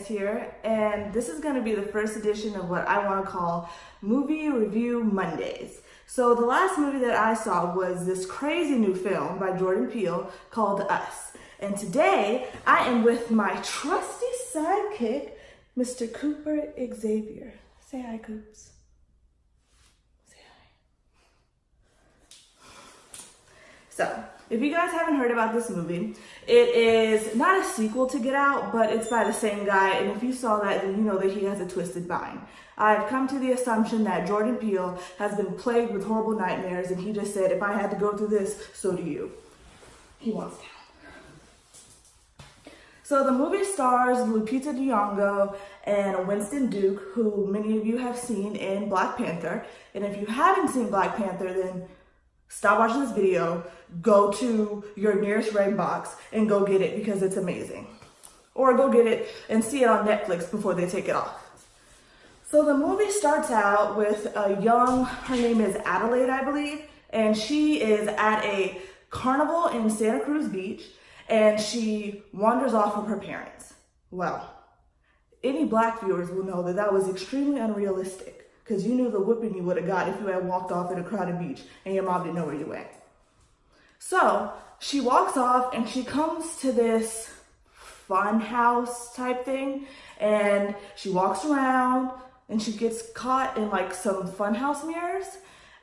Mayonnaise here, and this is going to be the first edition of what I want to call Movie Review Mondays. So the last movie that I saw was this crazy new film by Jordan Peele called Us. And today I am with my trusty sidekick, Mr. Cooper Xavier. Say hi, Coops. Say hi. So, if you guys haven't heard about this movie, it is not a sequel to Get Out, but it's by the same guy, and if you saw that, then you know that he has a twisted mind. I've come to the assumption that Jordan Peele has been plagued with horrible nightmares, and he just said, if I had to go through this, so do you. He wants down. So the movie stars Lupita Nyong'o and Winston Duke, who many of you have seen in Black Panther, and if you haven't seen Black Panther, then stop watching this video, go to your nearest Red Box and go get it because it's amazing. Or go get it and see it on Netflix before they take it off. So the movie starts out with a young, her name is Adelaide, I believe, and she is at a carnival in Santa Cruz Beach and she wanders off from her parents. Well, any Black viewers will know that that was extremely unrealistic, because you knew the whipping you would have got if you had walked off at a crowded beach and your mom didn't know where you went. So she walks off and she comes to this fun house type thing, and she walks around and she gets caught in like some fun house mirrors,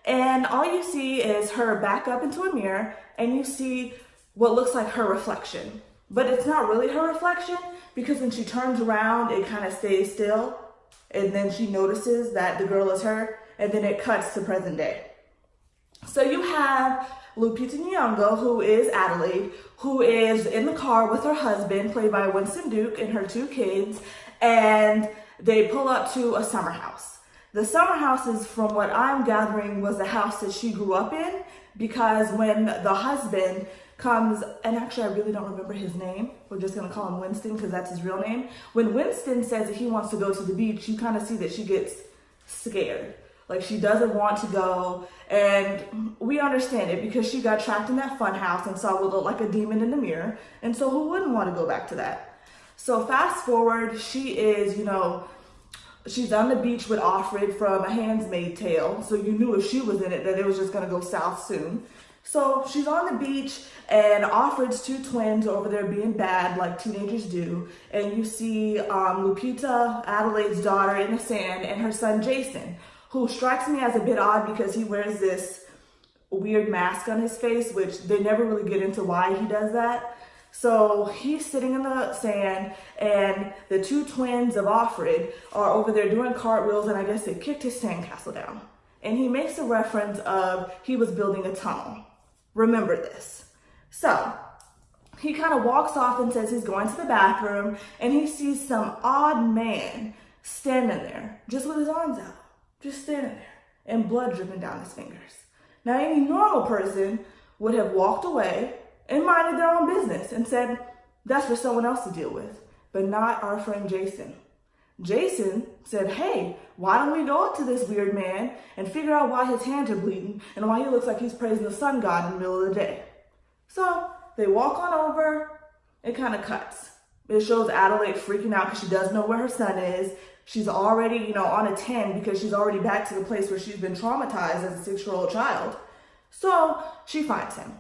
and all you see is her back up into a mirror and you see what looks like her reflection. But it's not really her reflection, because when she turns around it kind of stays still. And then she notices that the girl is her, and then it cuts to present day. So you have Lupita Nyong'o, who is Adelaide, who is in the car with her husband, played by Winston Duke, and her two kids, and they pull up to a summer house. The summer house is, from what I'm gathering, was the house that she grew up in, because when the husband comes, and actually I really don't remember his name, we're just gonna call him Winston because that's his real name. When Winston says that he wants to go to the beach, you kind of see that she gets scared. Like, she doesn't want to go, and we understand it because she got trapped in that fun house and saw what looked like a demon in the mirror, and so who wouldn't want to go back to that? So fast forward, she is, she's on the beach with Offred from A Handmaid's Tale, so you knew if she was in it that it was just gonna go south soon. So she's on the beach, and Offred's two twins are over there being bad like teenagers do, and you see Lupita, Adelaide's daughter, in the sand, and her son Jason, who strikes me as a bit odd because he wears this weird mask on his face, which they never really get into why he does that. So he's sitting in the sand, and the two twins of Offred are over there doing cartwheels, and I guess they kicked his sandcastle down. And he makes a reference of he was building a tunnel. Remember this. So he kind of walks off and says he's going to the bathroom, and he sees some odd man standing there just with his arms out, just standing there, and blood dripping down his fingers. Now, any normal person would have walked away and minded their own business and said, that's for someone else to deal with, but not our friend Jason. Jason said, hey, why don't we go up to this weird man and figure out why his hands are bleeding and why he looks like he's praising the sun god in the middle of the day. So they walk on over, it kind of cuts. It shows Adelaide freaking out because she doesn't know where her son is. She's already, on a 10 because she's already back to the place where she's been traumatized as a 6-year-old child. So she finds him.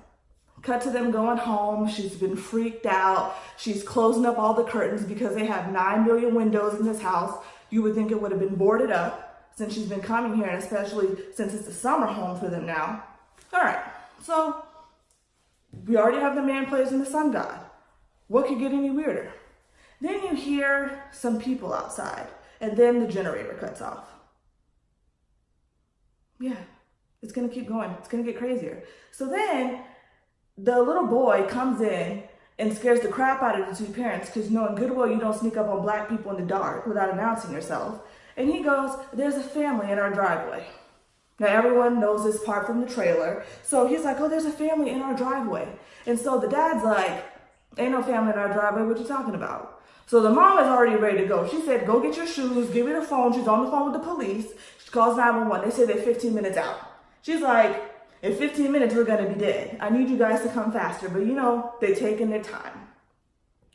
Cut to them going home. She's been freaked out. She's closing up all the curtains because they have 9 million windows in this house. You would think it would have been boarded up since she's been coming here, and especially since it's a summer home for them now. All right, so we already have the man praising the sun god. What could get any weirder? Then you hear some people outside, and then the generator cuts off. Yeah, it's gonna keep going. It's gonna get crazier. So then the little boy comes in and scares the crap out of the two parents, because knowing good well you don't sneak up on Black people in the dark without announcing yourself. And he goes, there's a family in our driveway. Now everyone knows this part from the trailer. So he's like, oh, there's a family in our driveway. And so the dad's like, ain't no family in our driveway, what you talking about? So the mom is already ready to go. She said, go get your shoes, give me the phone. She's on the phone with the police. She calls 911. They say they're 15 minutes out. She's like, in 15 minutes, we're gonna be dead. I need you guys to come faster. But they're taking their time.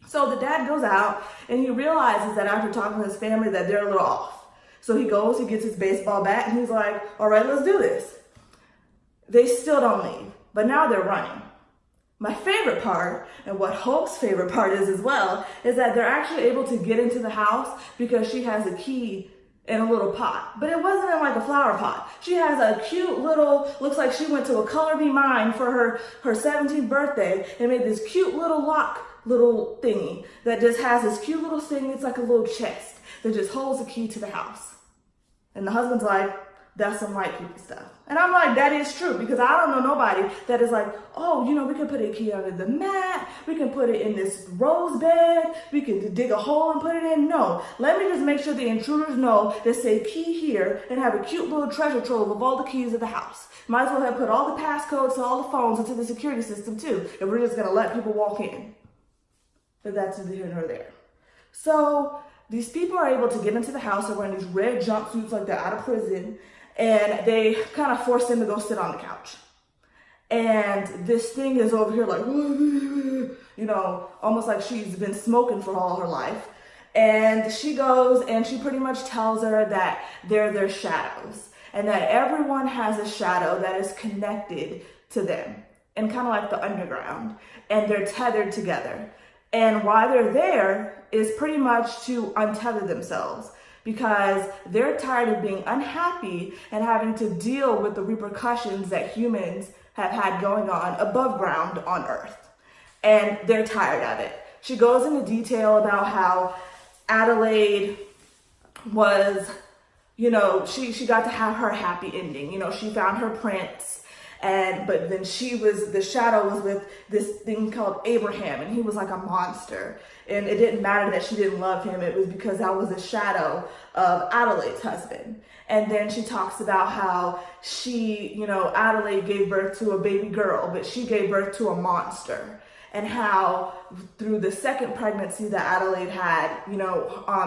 So the dad goes out and he realizes that after talking to his family that they're a little off. So he goes, he gets his baseball bat, and he's like, all right, let's do this. They still don't leave, but now they're running. My favorite part, and what Hope's favorite part is as well, is that they're actually able to get into the house because she has a key in a little pot. But it wasn't in like a flower pot. She has a cute little, looks like she went to a Color Me Mine for her 17th birthday and made this cute little lock little thingy that just has this cute little thing. It's like a little chest that just holds the key to the house. And the husband's like, that's some white people stuff. And I'm like, that is true, because I don't know nobody that is like, oh, you know, we can put a key under the mat, we can put it in this rose bed, we can dig a hole and put it in. No, let me just make sure the intruders know to say key here and have a cute little treasure trove of all the keys of the house. Might as well have put all the passcodes to all the phones into the security system too, if we're just gonna let people walk in. But that's neither here nor there. So these people are able to get into the house. They're wearing these red jumpsuits like they're out of prison. And they kind of force them to go sit on the couch. And this thing is over here like, you know, almost like she's been smoking for all her life. And she goes and she pretty much tells her that they're their shadows. And that everyone has a shadow that is connected to them. And kind of like the underground. And they're tethered together. And why they're there is pretty much to untether themselves, because they're tired of being unhappy and having to deal with the repercussions that humans have had going on above ground on Earth. And they're tired of it. She goes into detail about how Adelaide was, you know, she got to have her happy ending. You know, she found her prince. But then the shadow was with this thing called Abraham, and he was like a monster. And it didn't matter that she didn't love him. It was because that was a shadow of Adelaide's husband. And then she talks about how Adelaide gave birth to a baby girl, but she gave birth to a monster. And how through the second pregnancy that Adelaide had,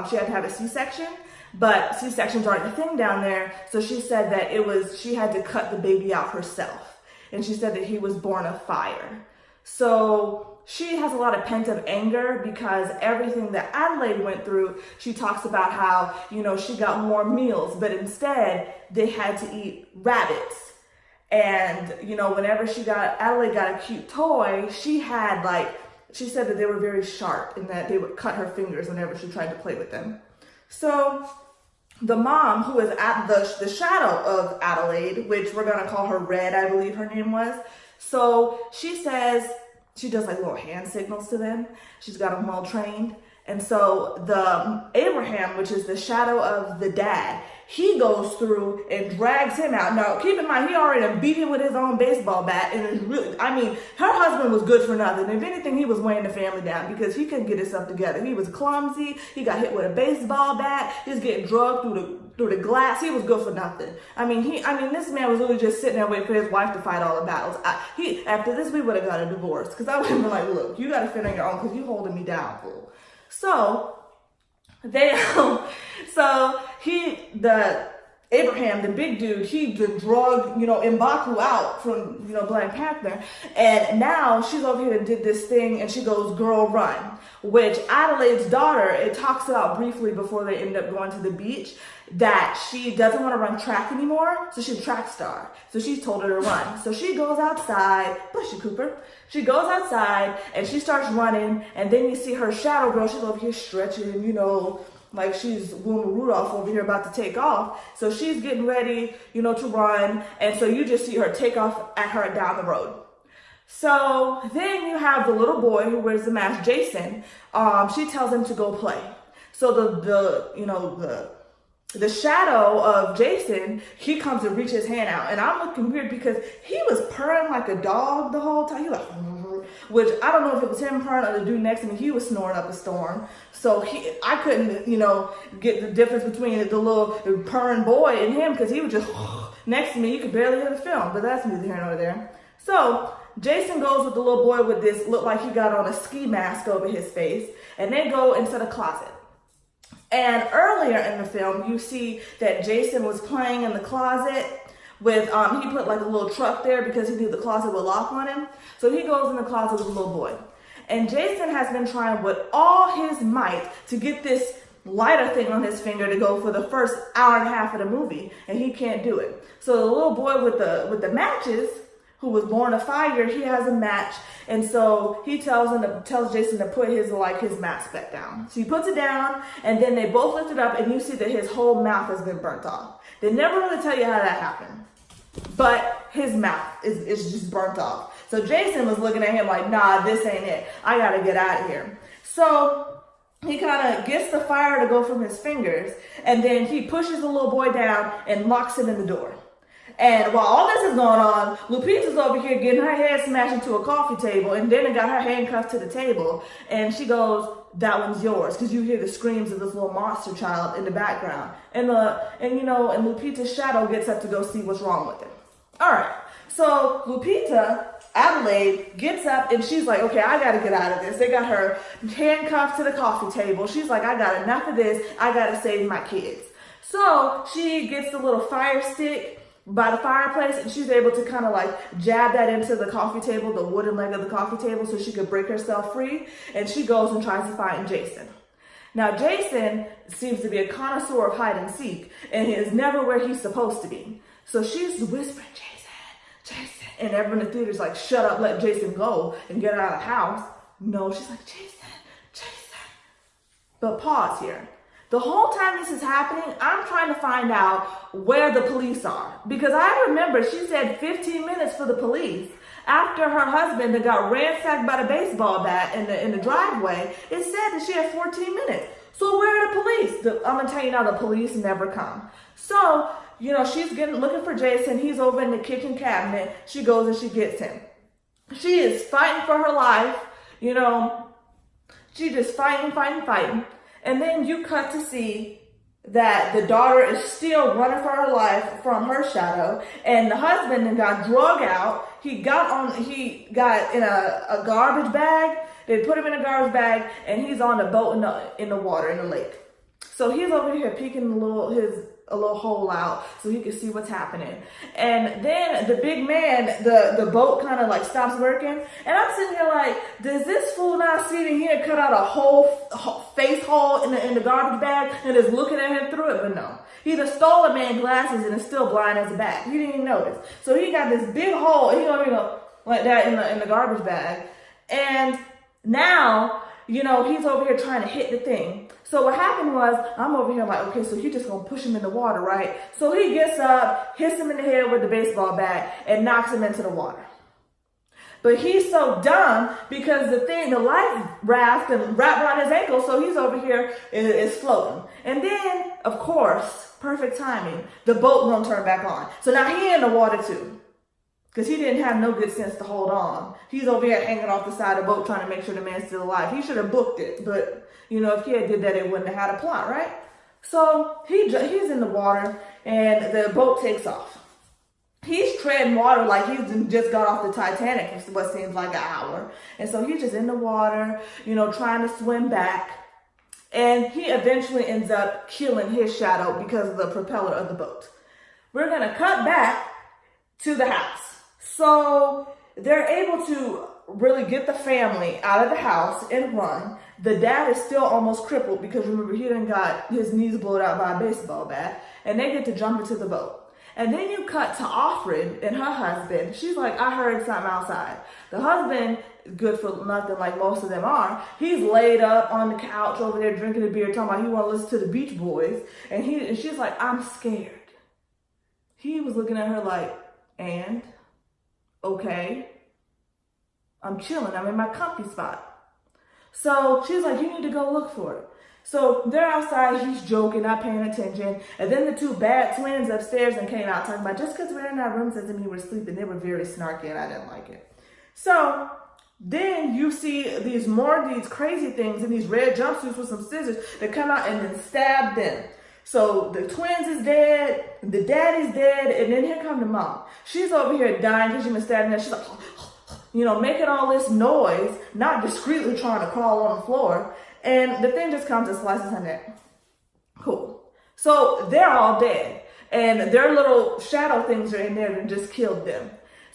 she had to have a C-section. But C-sections aren't a thing down there, so she said that she had to cut the baby out herself. And she said that he was born of fire. So she has a lot of pent-up anger because everything that Adelaide went through, she talks about how, she got warm meals, but instead they had to eat rabbits. And, whenever Adelaide got a cute toy, she said that they were very sharp and that they would cut her fingers whenever she tried to play with them. So the mom, who is at the shadow of Adelaide, which we're going to call her Red, I believe her name was. So she says, she does like little hand signals to them. She's got them well trained. And so the Abraham, which is the shadow of the dad, he goes through and drags him out. Now, keep in mind, he already beat him with his own baseball bat. And it's really, her husband was good for nothing. If anything, he was weighing the family down because he couldn't get himself together. He was clumsy. He got hit with a baseball bat. He was getting drugged through the glass. He was good for nothing. This man was really just sitting there waiting for his wife to fight all the battles. After this, we would have got a divorce, because I would have been like, look, you got to fend on your own because you holding me down, fool. So Abraham, the big dude, he drug, M'Baku out from, Black Panther. And now she's over here and did this thing, and she goes, girl, run. Which Adelaide's daughter, it talks about briefly before they end up going to the beach, that she doesn't want to run track anymore, so she's a track star. So she's told her to run. So she goes outside, bless you, Cooper. She goes outside, and she starts running, and then you see her shadow girl, she's over here stretching, like she's Wilma Rudolph over here about to take off. So she's getting ready, to run. And so you just see her take off at her down the road. So then you have the little boy who wears the mask, Jason. She tells him to go play. So the shadow of Jason, he comes and reaches his hand out. And I'm looking weird because he was purring like a dog the whole time. He was like, which I don't know if it was him purring or the dude next to me. He was snoring up a storm. So I couldn't, get the difference between the little purring boy and him, because he was just next to me. You could barely hear the film, but that's neither here nor there. So Jason goes with the little boy with this, looked like he got on a ski mask over his face, and they go into the closet. And earlier in the film, you see that Jason was playing in the closet with, he put like a little truck there because he knew the closet would lock on him. So he goes in the closet with the little boy. And Jason has been trying with all his might to get this lighter thing on his finger to go for the first hour and a half of the movie, and he can't do it. So the little boy with the matches, who was born a fire, he has a match, and so he tells Jason to put his mask back down. So he puts it down, and then they both lift it up, and you see that his whole mouth has been burnt off. They never really tell you how that happened, but his mouth is just burnt off. So Jason was looking at him like, nah, this ain't it. I gotta get out of here. So he kind of gets the fire to go from his fingers, and then he pushes the little boy down and locks him in the door. And while all this is going on, Lupita's over here getting her head smashed into a coffee table, and then got her handcuffed to the table, and she goes, that one's yours, because you hear the screams of this little monster child in the background. And Lupita's shadow gets up to go see what's wrong with it. All right, so Adelaide gets up and she's like, okay, I gotta get out of this. They got her handcuffed to the coffee table. She's like, I got enough of this. I gotta save my kids. So she gets the little fire stick by the fireplace, and she's able to kind of jab that into the coffee table, the wooden leg of the coffee table, so she could break herself free. And she goes and tries to find Jason. Now, Jason seems to be a connoisseur of hide and seek, and he is never where he's supposed to be. So she's whispering, Jason. And everyone in the theater's like, shut up, let Jason go and get out of the house. No, she's like, Jason. But pause here. The whole time this is happening, I'm trying to find out where the police are. Because I remember she said 15 minutes for the police. After her husband that got ransacked by the baseball bat in the driveway, it said that she had 14 minutes. So where are the police? I'm going to tell you now, the police never come. So, she's looking for Jason. He's over in the kitchen cabinet. She goes and she gets him. She is fighting for her life. She just fighting. And then you cut to see that the daughter is still running for her life from her shadow, and the husband then got drug out. He got in a garbage bag. They put him in a garbage bag, and he's on a boat in the water in the lake. So he's over here peeking a little hole out so he can see what's happening. And then the big man, the boat kind of stops working, and I'm sitting here like, does this fool not see that he had cut out a whole face hole in the garbage bag and is looking at him through it? But no, he just stole a man's glasses and is still blind as a bat. He didn't even notice. So he got this big hole, and he over like that in the garbage bag, and now he's over here trying to hit the thing. So what happened was, I'm over here like, okay, so he's just going to push him in the water, right? So he gets up, hits him in the head with the baseball bat, and knocks him into the water. But he's so dumb because the life raft and wrapped around his ankle, so he's over here is floating. And then, of course, perfect timing, the boat won't turn back on. So now he in the water too. Because he didn't have no good sense to hold on. He's over here hanging off the side of the boat trying to make sure the man's still alive. He should have booked it, but if he had did that, it wouldn't have had a plot, right? So he's in the water, and the boat takes off. He's treading water like he's just got off the Titanic for what seems like an hour. And so he's just in the water, trying to swim back. And he eventually ends up killing his shadow because of the propeller of the boat. We're going to cut back to the house. So they're able to really get the family out of the house and run. The dad is still almost crippled because remember, he done got his knees blown out by a baseball bat, and they get to jump into the boat. And then you cut to Offred and her husband. She's like, I heard something outside. The husband, good for nothing like most of them are, he's laid up on the couch over there drinking a beer, talking about he want to listen to the Beach Boys. And she's like, I'm scared. He was looking at her like, and? Okay. I'm chilling. I'm in my comfy spot. So she's like, you need to go look for it. So they're outside, he's joking, not paying attention. And then the two bad twins upstairs and came out talking about just because we're in our rooms doesn't mean we're sleeping. They were very snarky and I didn't like it. So then you see these crazy things in these red jumpsuits with some scissors that come out and then stab them. So the twins is dead, the daddy's dead, and then here come the mom. She's over here dying because she's been stabbing there. She's like, making all this noise, not discreetly trying to crawl on the floor. And the thing just comes and slices her neck. Cool. So they're all dead. And their little shadow things are in there and just killed them.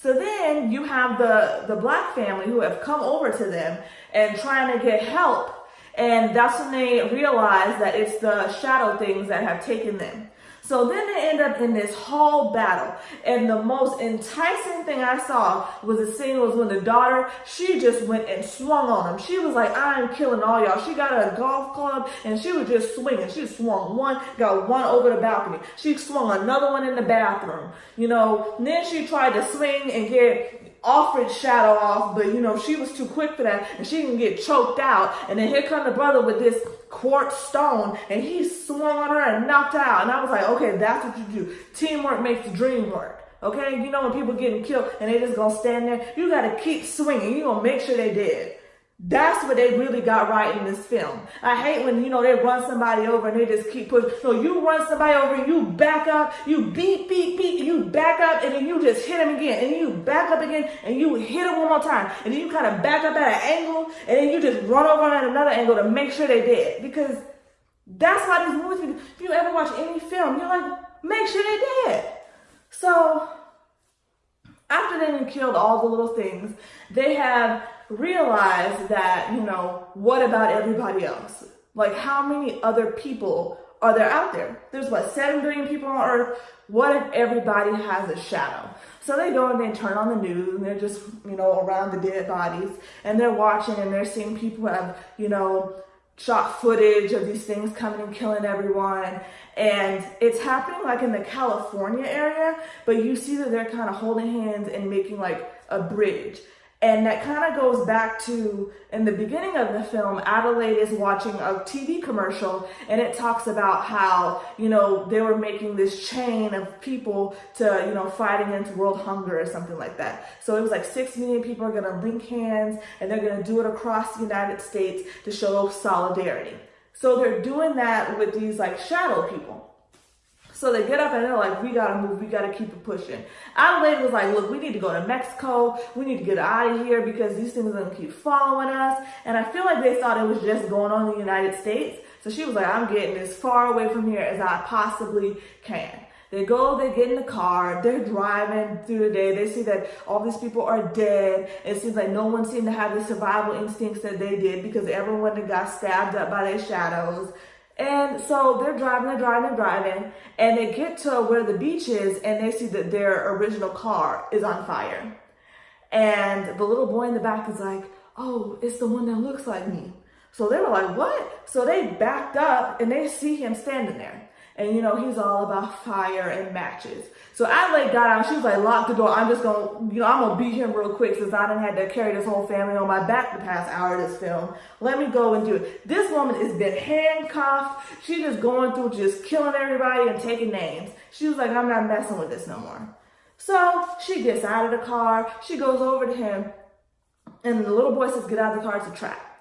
So then you have the black family who have come over to them and trying to get help. And that's when they realize that it's the shadow things that have taken them. So then they end up in this whole battle. And the most enticing thing I saw was the scene was when the daughter, she just went and swung on him. She was like, I'm killing all y'all. She got a golf club and she was just swinging. She swung one, got one over the balcony. She swung another one in the bathroom. You know, and then she tried to swing and get Alfred's shadow off, but you know, she was too quick for that and she can get choked out. And then here come the brother with this quartz stone and he swung on her and knocked her out. And I was like, okay, that's what you do. Teamwork makes the dream work. Okay, you know, when people getting killed and they just gonna stand there, you gotta keep swinging. You gonna make sure they dead. That's what they really got right in this film. I hate when, you know, they run somebody over and they just keep pushing. So you run somebody over and you back up, you beat, you back up, and then you just hit him again. And then you back up again and you hit him one more time. And then you kind of back up at an angle and then you just run over at another angle to make sure they're dead. Because that's why these movies, if you ever watch any film, you're like, make sure they're dead. So after they killed all the little things, they have realized that, you know, what about everybody else? Like, how many other people are there out there? There's what, 7 billion people on Earth? What if everybody has a shadow? So they go and they turn on the news and they're just, you know, around the dead bodies and they're watching and they're seeing people have, you know, shot footage of these things coming and killing everyone. And it's happening like in the California area, but you see that they're kind of holding hands and making like a bridge. And that kind of goes back to, in the beginning of the film, Adelaide is watching a TV commercial and it talks about how, you know, they were making this chain of people to, you know, fight against world hunger or something like that. So it was like 6 million people are going to link hands and they're going to do it across the United States to show solidarity. So they're doing that with these like shadow people. So they get up and they're like, we gotta move, we gotta keep it pushing. Adelaide was like, look, we need to go to Mexico, we need to get out of here because these things are gonna keep following us. And I feel like they thought it was just going on in the United States. So she was like, I'm getting as far away from here as I possibly can. They go, they get in the car, they're driving through the day, they see that all these people are dead. It seems like no one seemed to have the survival instincts that they did because everyone that got stabbed up by their shadows. And so they're driving, and they get to where the beach is, and they see that their original car is on fire. And the little boy in the back is like, oh, it's the one that looks like me. So they were like, what? So they backed up, and they see him standing there. And, you know, he's all about fire and matches. So Adelaide got out. She was like, lock the door. I'm just going to, you know, I'm going to beat him real quick since I done had to carry this whole family on my back the past hour of this film. Let me go and do it. This woman has been handcuffed. She's just going through just killing everybody and taking names. She was like, I'm not messing with this no more. So she gets out of the car. She goes over to him. And the little boy says, get out of the car, it's a trap.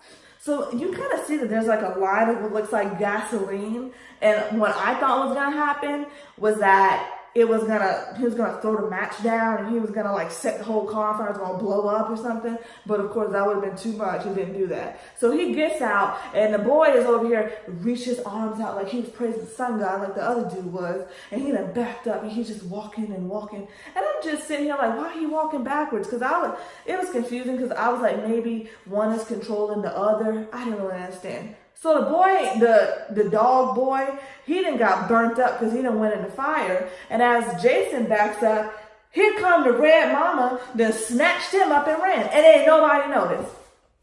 So you kind of see that there's like a line of what looks like gasoline. And what I thought was going to happen was that he was going to throw the match down and he was going to like set the whole car on fire. It was going to blow up or something. But of course that would have been too much. He didn't do that. So he gets out and the boy is over here, reached his arms out like he was praising the sun god like the other dude was. And he done backed up and he's just walking and walking. And I'm just sitting here like, why are you walking backwards? Because it was confusing because I was like, maybe one is controlling the other. I didn't really understand. So the boy, the dog boy, he done got burnt up because he done went in the fire. And as Jason backs up, here come the red mama, that snatched him up and ran. And ain't nobody noticed.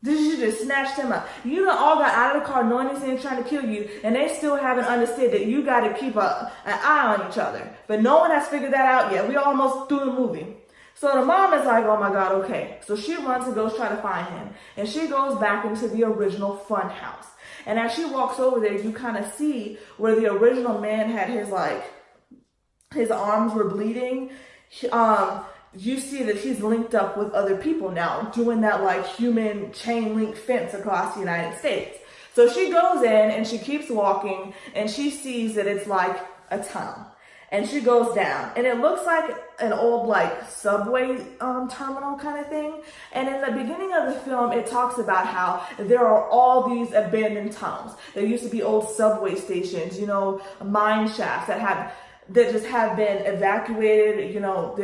She just snatched him up. You done all got out of the car knowing these things trying to kill you, and they still haven't understood that you got to keep an eye on each other. But no one has figured that out yet. We almost through the movie. So the mom is like, oh my God, okay. So she runs and goes try to find him. And she goes back into the original fun house. And as she walks over there, you kind of see where the original man had his arms were bleeding. You see that he's linked up with other people now, doing that like human chain link fence across the United States. So she goes in and she keeps walking and she sees that it's like a tunnel. And she goes down and it looks like an old like subway terminal kind of thing. And in the beginning of the film, it talks about how there are all these abandoned tunnels. There used to be old subway stations, you know, mine shafts that have that just have been evacuated. No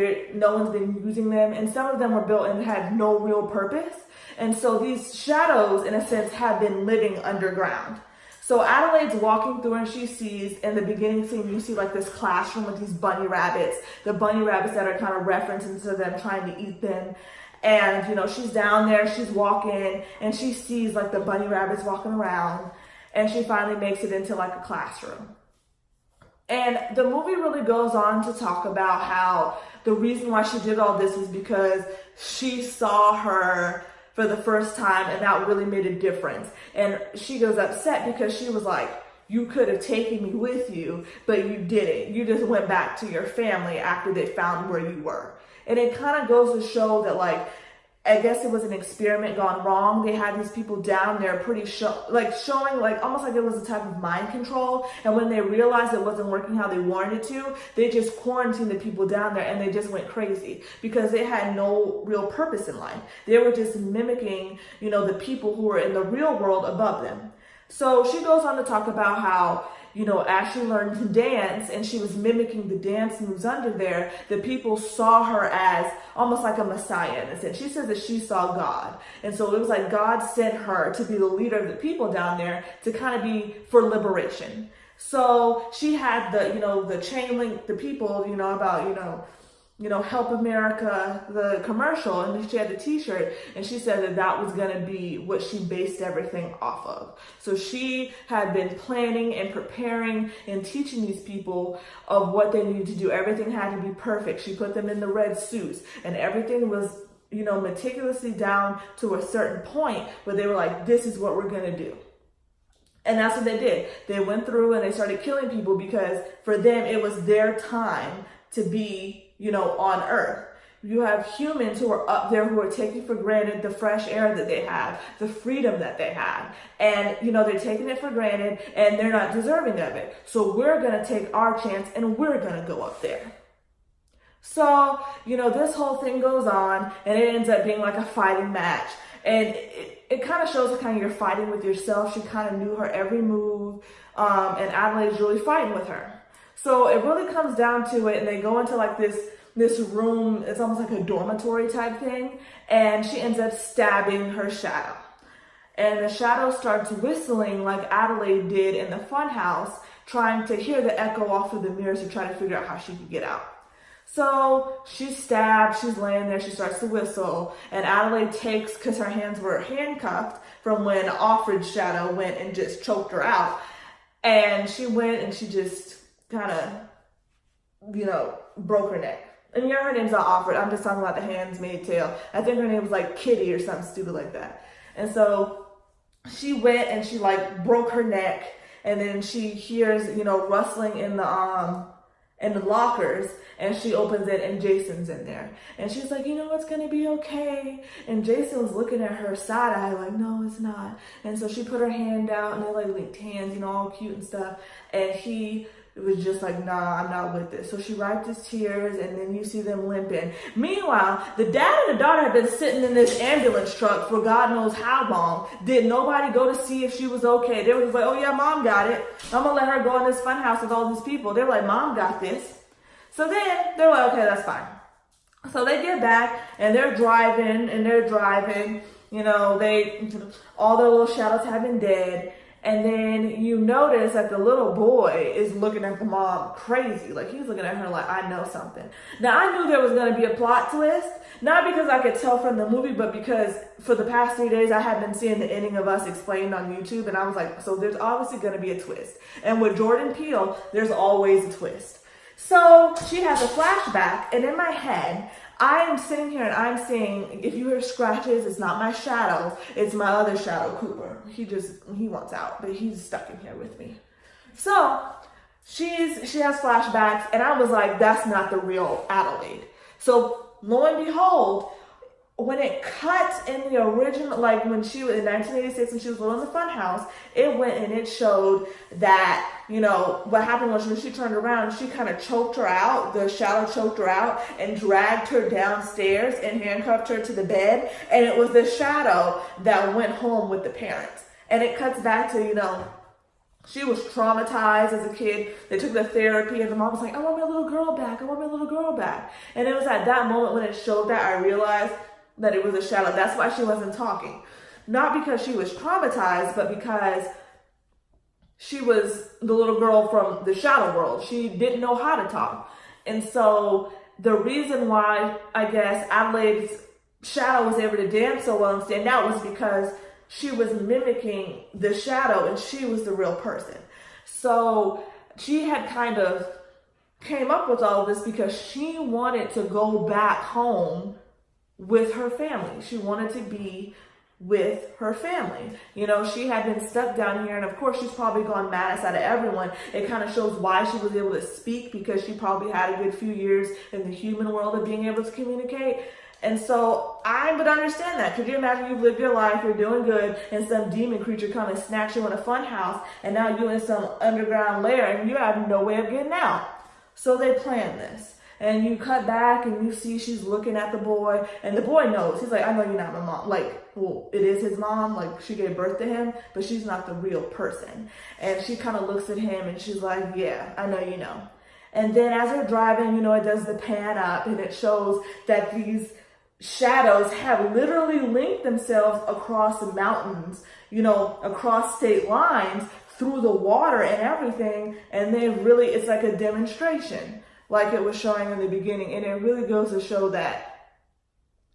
one's been using them, and some of them were built and had no real purpose. And so these shadows, in a sense, have been living underground. So Adelaide's walking through and she sees, in the beginning scene, you see like this classroom with these bunny rabbits, the bunny rabbits that are kind of referencing to them trying to eat them. And, she's down there, she's walking, and she sees like the bunny rabbits walking around, and she finally makes it into like a classroom. And the movie really goes on to talk about how the reason why she did all this was because she saw her for the first time, and that really made a difference. And she was upset because she was like, you could have taken me with you, but you didn't. You just went back to your family after they found where you were. And it kind of goes to show that, like, I guess it was an experiment gone wrong. They had these people down there showing like almost like it was a type of mind control. And when they realized it wasn't working how they wanted it to, they just quarantined the people down there and they just went crazy because they had no real purpose in life. They were just mimicking, the people who were in the real world above them. So she goes on to talk about how, as she learned to dance and she was mimicking the dance moves under there, the people saw her as almost like a messiah in a sense. She says that she saw God. And so it was like God sent her to be the leader of the people down there to kind of be for liberation. So she had the chain link, the people, about, Help America, the commercial, and she had the t-shirt, and she said that was going to be what she based everything off of. So she had been planning and preparing and teaching these people of what they needed to do. Everything had to be perfect. She put them in the red suits, and everything was, meticulously down to a certain point where they were like, this is what we're going to do. And that's what they did. They went through and they started killing people because for them, it was their time to be on earth. You have humans who are up there who are taking for granted the fresh air that they have, the freedom that they have. And, they're taking it for granted and they're not deserving of it. So we're going to take our chance and we're going to go up there. So, this whole thing goes on and it ends up being like a fighting match. And it kind of shows kind of you're fighting with yourself. She kind of knew her every move. And Adelaide's really fighting with her. So it really comes down to it, and they go into like this room. It's almost like a dormitory type thing, and she ends up stabbing her shadow. And the shadow starts whistling like Adelaide did in the fun house, trying to hear the echo off of the mirrors to try to figure out how she could get out. So she's stabbed, she's laying there, she starts to whistle, and Adelaide takes, because her hands were handcuffed from when Offred's shadow went and just choked her out. And she went and she just kind of, broke her neck. And her name's not Offred. I'm just talking about the handmaid's tale. I think her name was like Kitty or something stupid like that. And so she went and she like broke her neck, and then she hears, rustling in the lockers, and she opens it and Jason's in there. And she's like, it's going to be okay. And Jason's looking at her side eye like, no, it's not. And so she put her hand out and they like linked hands, all cute and stuff. And he was just like, nah, I'm not with this. So she wiped his tears, and then you see them limping. Meanwhile, the dad and the daughter had been sitting in this ambulance truck for God knows how long. Did nobody go to see if she was okay? They were just like, oh yeah, mom got it. I'm gonna let her go in this fun house with all these people. They were like, mom got this. So then they're like, okay, that's fine. So they get back and they're driving, all their little shadows have been dead. And then you notice that the little boy is looking at the mom crazy. Like, he's looking at her like, I know something. Now, I knew there was going to be a plot twist, not because I could tell from the movie, but because for the past 3 days, I had been seeing the ending of Us explained on YouTube. And I was like, so there's obviously going to be a twist. And with Jordan Peele, there's always a twist. So she has a flashback, and in my head, I am sitting here and I'm saying, if you hear scratches, it's not my shadow, it's my other shadow, Cooper. He wants out, but he's stuck in here with me. So she has flashbacks, and I was like, that's not the real Adelaide. So lo and behold, when it cut in the original, like when she was in 1986 and she was little in the fun house, it went and it showed that, what happened was when she turned around, she kind of choked her out, the shadow choked her out and dragged her downstairs and handcuffed her to the bed. And it was the shadow that went home with the parents. And it cuts back to, She was traumatized as a kid. They took the therapy, and the mom was like, I want my little girl back. I want my little girl back. And it was at that moment when it showed that I realized that it was a shadow. That's why she wasn't talking. Not because she was traumatized, but because she was the little girl from the shadow world. She didn't know how to talk. And so the reason why, I guess, Adelaide's shadow was able to dance so well and stand out was because she was mimicking the shadow and she was the real person. So she had kind of came up with all of this because she wanted to go back home with her family. She wanted to be with her family. You know, she had been stuck down here, and of course she's probably gone maddest out of everyone. It kind of shows why she was able to speak, because she probably had a good few years in the human world of being able to communicate. And so I would understand that. Could you imagine you've lived your life, you're doing good, and some demon creature come and snatch you in a fun house, and now you're in some underground lair and you have no way of getting out? So they planned this. And you cut back and you see she's looking at the boy, and the boy knows. He's like, I know you're not my mom. Like, well, it is his mom. Like, she gave birth to him, but she's not the real person. And she kind of looks at him and she's like, yeah, I know you know. And then as they're driving, you know, it does the pan up and it shows that these shadows have literally linked themselves across the mountains, you know, across state lines, through the water and everything. And they really, it's like a demonstration, like it was showing in the beginning. And it really goes to show that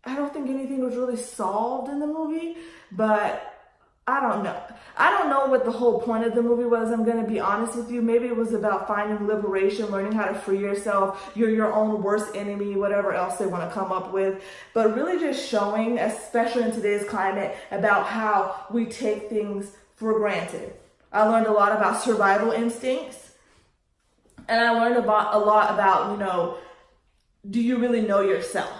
I don't think anything was really solved in the movie, but I don't know. I don't know what the whole point of the movie was. I'm going to be honest with you. Maybe it was about finding liberation, learning how to free yourself. You're your own worst enemy, whatever else they want to come up with. But really just showing, especially in today's climate, about how we take things for granted. I learned a lot about survival instincts. And I learned about a lot about, you know, do you really know yourself?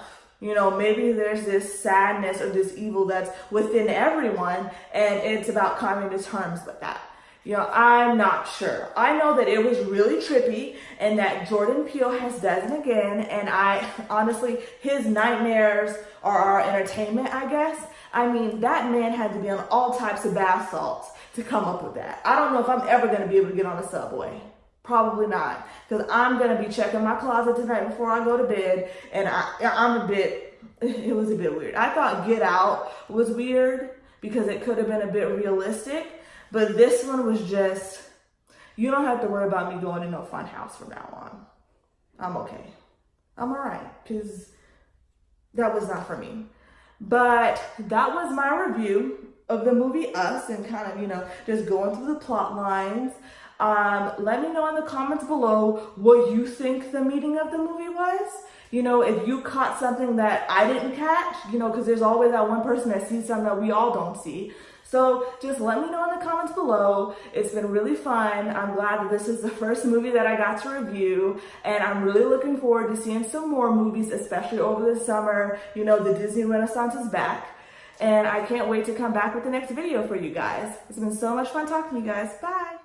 You know, maybe there's this sadness or this evil that's within everyone, and it's about coming to terms with that. You know, I'm not sure. I know that it was really trippy, and that Jordan Peele has done it again, and I honestly, his nightmares are our entertainment, I guess. I mean, that man had to be on all types of bath salts to come up with that. I don't know if I'm ever going to be able to get on a subway. Probably not, because I'm going to be checking my closet tonight before I go to bed, and it was a bit weird. I thought Get Out was weird because it could have been a bit realistic, but this one was just, you don't have to worry about me going to no fun house from now on. I'm okay. I'm all right, because that was not for me. But that was my review of the movie Us, and kind of, you know, just going through the plot lines. Let me know in the comments below what you think the meaning of the movie was. You know, if you caught something that I didn't catch, you know, because there's always that one person that sees something that we all don't see. So just let me know in the comments below. It's been really fun. I'm glad that this is the first movie that I got to review, and I'm really looking forward to seeing some more movies, especially over the summer. You know, the Disney Renaissance is back, and I can't wait to come back with the next video for you guys. It's been so much fun talking to you guys. Bye.